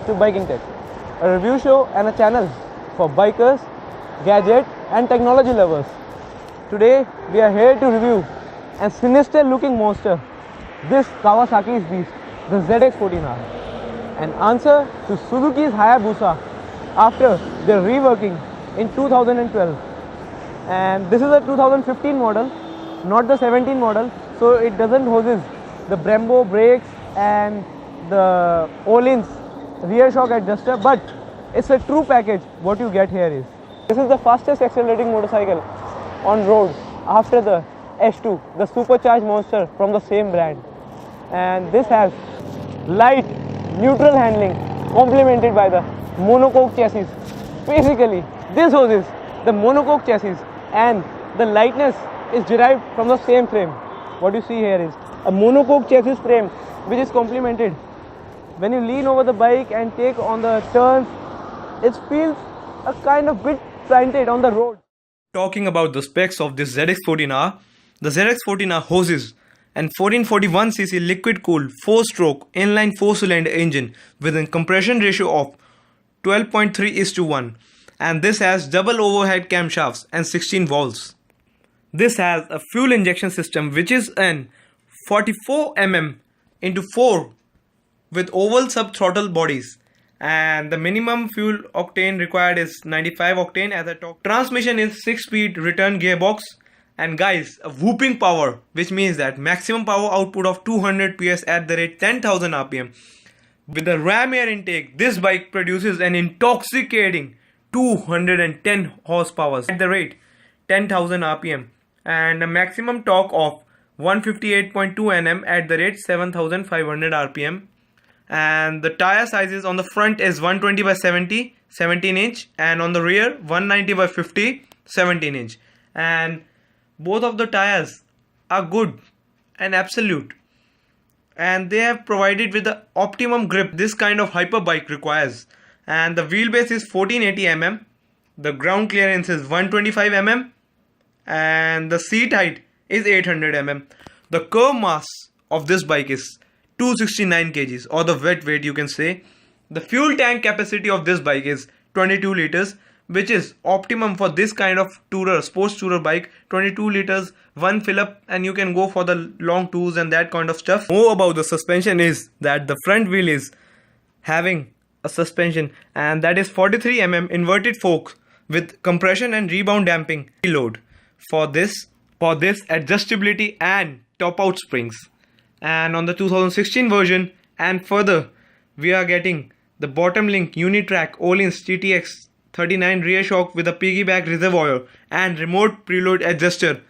to BikingTech, a review show and a channel for bikers, gadget and technology lovers. Today we are here to review a sinister looking monster, this Kawasaki's beast, the ZX-14R, an answer to Suzuki's Hayabusa after their reworking in 2012. And this is a 2015 model, not the 17 model, so it doesn't hoses the Brembo brakes and the Öhlins rear shock adjuster, but it's a true package. What you get here is, this is the fastest accelerating motorcycle on road after the S2, the supercharged monster from the same brand. And this has light, neutral handling complemented by the monocoque chassis. Basically, this hoses the monocoque chassis and the lightness is derived from the same frame. What you see here is a monocoque chassis frame which is complemented. When you lean over the bike and take on the turns, it feels a kind of bit slanted on the road. Talking about the specs of this ZX-14R, the ZX-14R hoses an 1441cc liquid-cooled 4-stroke inline 4-cylinder engine with a compression ratio of 12.3:1, and this has double overhead camshafts and 16 valves. This has a fuel injection system which is an 44 mm into 4 with oval sub-throttle bodies, and the minimum fuel octane required is 95 octane as a torque. Transmission is 6-speed return gearbox, and guys, a whooping power, which means that maximum power output of 200 PS at the rate 10,000 rpm. With the ram air intake, this bike produces an intoxicating 210 horsepower at the rate 10,000 rpm and a maximum torque of 158.2 Nm at the rate 7,500 rpm. And the tire sizes on the front is 120 by 70 17 inch, and on the rear 190 by 50 17 inch, and both of the tires are good and absolute, and they have provided with the optimum grip this kind of hyper bike requires. And the wheelbase is 1480 mm, the ground clearance is 125 mm, and the seat height is 800 mm. The curb mass of this bike is 269 kgs, or the wet weight you can say. The fuel tank capacity of this bike is 22 liters, which is optimum for this kind of tourer, sports tourer bike. 22 liters, one fill up, and you can go for the long tours and that kind of stuff. More about the suspension is that the front wheel is having a suspension, and that is 43 mm inverted forks with compression and rebound damping load for this adjustability and top out springs. And on the 2016 version and further, we are getting the bottom link Unitrack Öhlins TTX 39 rear shock with a piggyback reservoir and remote preload adjuster,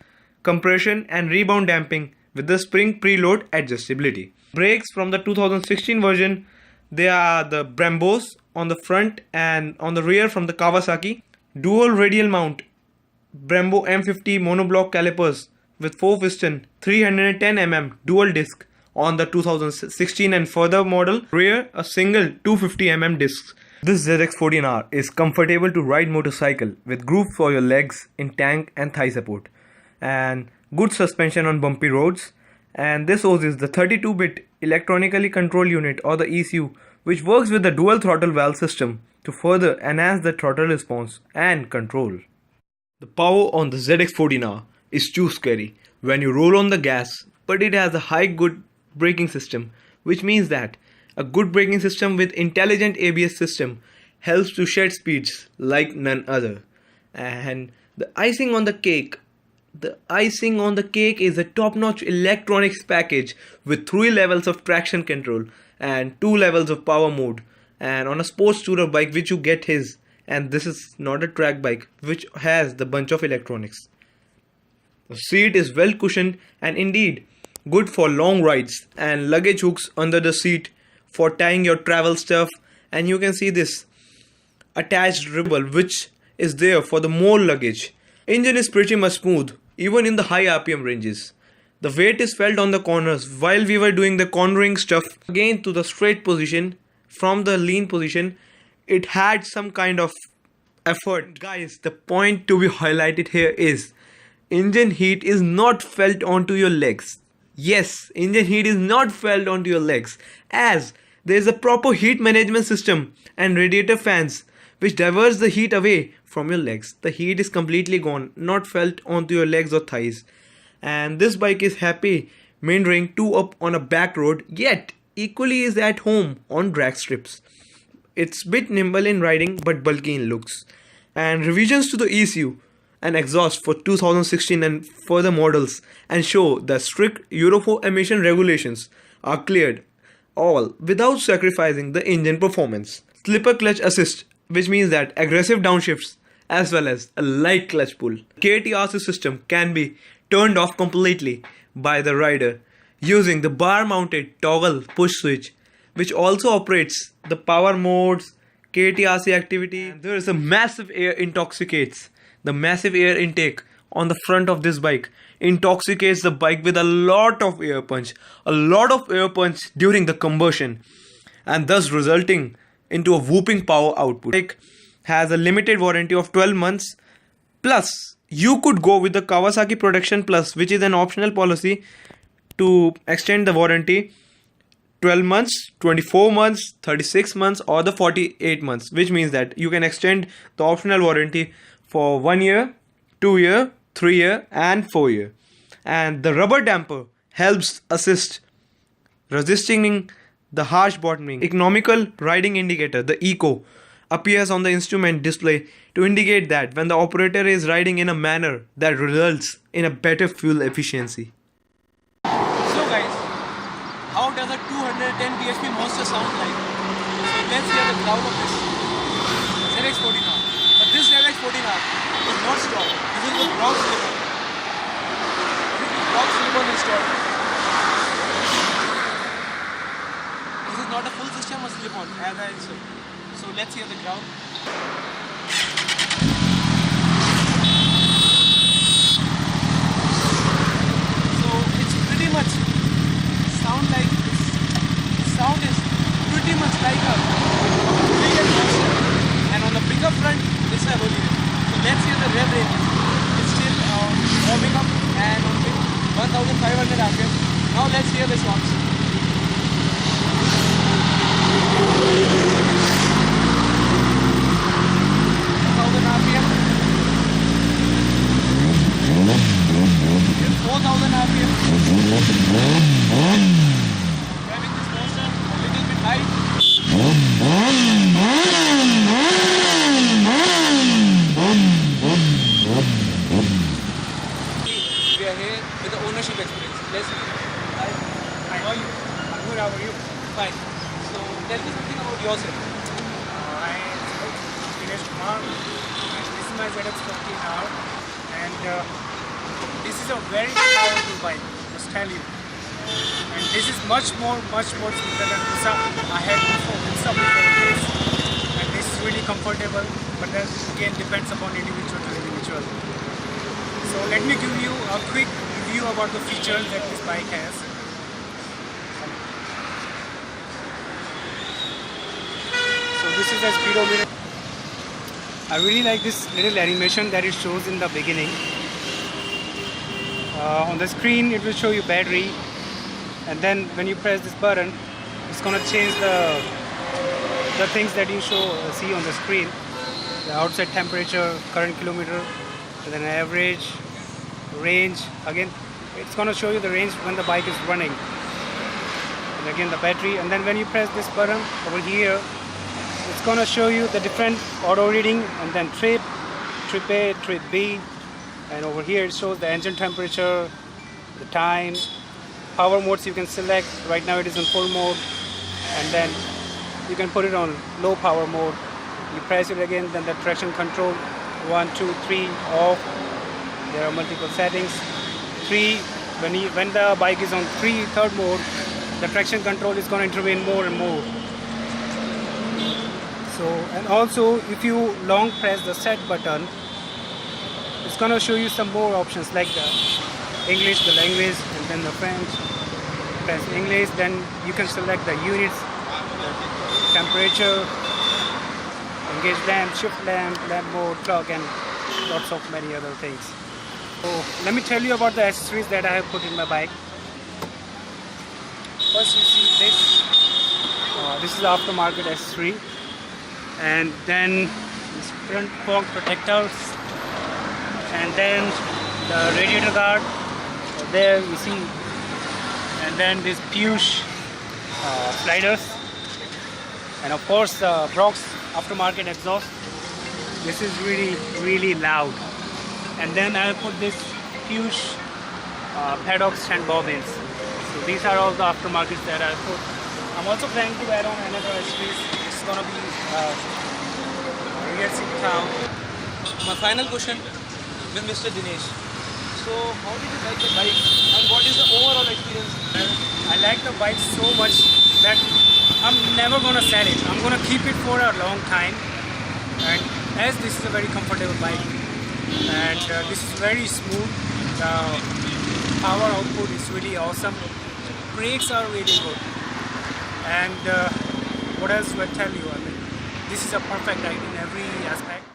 compression and rebound damping with the spring preload adjustability. Brakes from the 2016 version, they are the Brembos on the front and on the rear from the Kawasaki. Dual radial mount Brembo M50 monoblock calipers with 4 piston 310 mm dual disc on the 2016 and further model. Rear a single 250 mm discs. This ZX-14R is comfortable to ride motorcycle with grooves for your legs in tank and thigh support, and good suspension on bumpy roads. And this hoses the 32-bit electronically control unit, or the ECU, which works with the dual throttle valve system to further enhance the throttle response and control. The power on the ZX-14R is too scary when you roll on the gas, but it has a high good braking system, which means that a good braking system with intelligent ABS system helps to shed speeds like none other. And the icing on the cake is a top-notch electronics package with 3 levels of traction control and 2 levels of power mode. And on a sports tourer bike which you get his, and this is not a track bike which has the bunch of electronics. The seat is well cushioned and indeed good for long rides, and luggage hooks under the seat for tying your travel stuff. And you can see this attached ribble which is there for the more luggage. Engine is pretty much smooth even in the high RPM ranges. The weight is felt on the corners while we were doing the cornering stuff. Again, to the straight position from the lean position, it had some kind of effort. Guys, the point to be highlighted here is engine heat is not felt onto your legs. Yes, engine heat is not felt onto your legs, as There is a proper heat management system and radiator fans which diverts the heat away from your legs. The heat is completely gone, not felt onto your legs or thighs. And this bike is happy meandering 2 up on a back road, yet equally is at home on drag strips. It's bit nimble in riding but bulky in looks. And revisions to the ECU and exhaust for 2016 and further models and show that strict Euro 4 emission regulations are cleared, all without sacrificing the engine performance. Slipper clutch assist, which means that aggressive downshifts as well as a light clutch pull. KTRC system can be turned off completely by the rider using the bar mounted toggle push switch, which also operates the power modes, KTRC activity. And there is a massive air intoxicates. The massive air intake on the front of this bike intoxicates the bike with a lot of air punch during the combustion, and thus resulting into a whooping power output. Bike has a limited warranty of 12 months. Plus, you could go with the Kawasaki Protection Plus, which is an optional policy to extend the warranty 12 months, 24 months, 36 months or the 48 months, which means that you can extend the optional warranty for 1 year, 2 year, 3 year and 4 year. And the rubber damper helps assist resisting the harsh bottoming. Economical riding indicator, the ECO, appears on the instrument display to indicate that when the operator is riding in a manner that results in a better fuel efficiency. So guys, how does a 210 bhp monster sound like? So let's hear the growl of this ZX-14R. But this ZX-14R is not stock. This is with rock slipper. This is with rock slipper installed. This is not a full system of slip-on as I said. So let's hear the growl. So it's pretty much sound like this. Sound is pretty much like a big monster. And on the pickup front, this is a holy rev. So let's hear the rev range. It's still warming up and on 1500 RPM. Now let's hear the shocks. 1000 RPM. 4000 RPM. Driving this monster a little bit high. We are here with the ownership experience. Let's hi. How are you? I'm good, how are you? Fine. So tell me something about yourself. This is my ZX-14R and this is a very powerful bike, just tell you. And this is much more smoother than the I had before this. And this is really comfortable, but that again depends upon individual to individual. So let me give you a quick review about the features that this bike has. So this is a speedometer. I really like this little animation that it shows in the beginning. On the screen it will show you battery, and then when you press this button it's gonna change the things that you see on the screen. The outside temperature, current kilometer, and then average, range. Again it's gonna show you the range when the bike is running, and again the battery. And then when you press this button over here, it's gonna show you the different auto reading, and then trip A, trip B, and over here it shows the engine temperature, the time, power modes you can select. Right now it is in full mode, and then you can put it on low power mode. You press it again, then the traction control 1, 2, 3 off. There are multiple settings. 3, when the bike is on third mode, the traction control is going to intervene more and more. So, and also if you long press the set button, it's going to show you some more options like the English, the language, and then the French. Press English, then you can select the units, the temperature, engage lamp, shift lamp, lamp mode, clock, and lots of many other things. So let me tell you about the accessories that I have put in my bike. First you see this This is the Aftermarket S3, and then this front fog protectors, and then the radiator guard there you see, and then these Peugeot sliders, and of course the Brox Aftermarket exhaust. This is really loud. And then I'll put this Peugeot paddock stand bobbins. So these are all the aftermarkets that I'll put. I'm also planning to add on another space. It's gonna be rear seat town. My final question with Mr. Dinesh. So, how did you like the bike and what is the overall experience? I like the bike so much that I'm never gonna sell it. I'm gonna keep it for a long time. And as this is a very comfortable bike, and this is very smooth. The power output is really awesome. Brakes are really good. And what else do I tell you? I mean, this is a perfect ride in every aspect.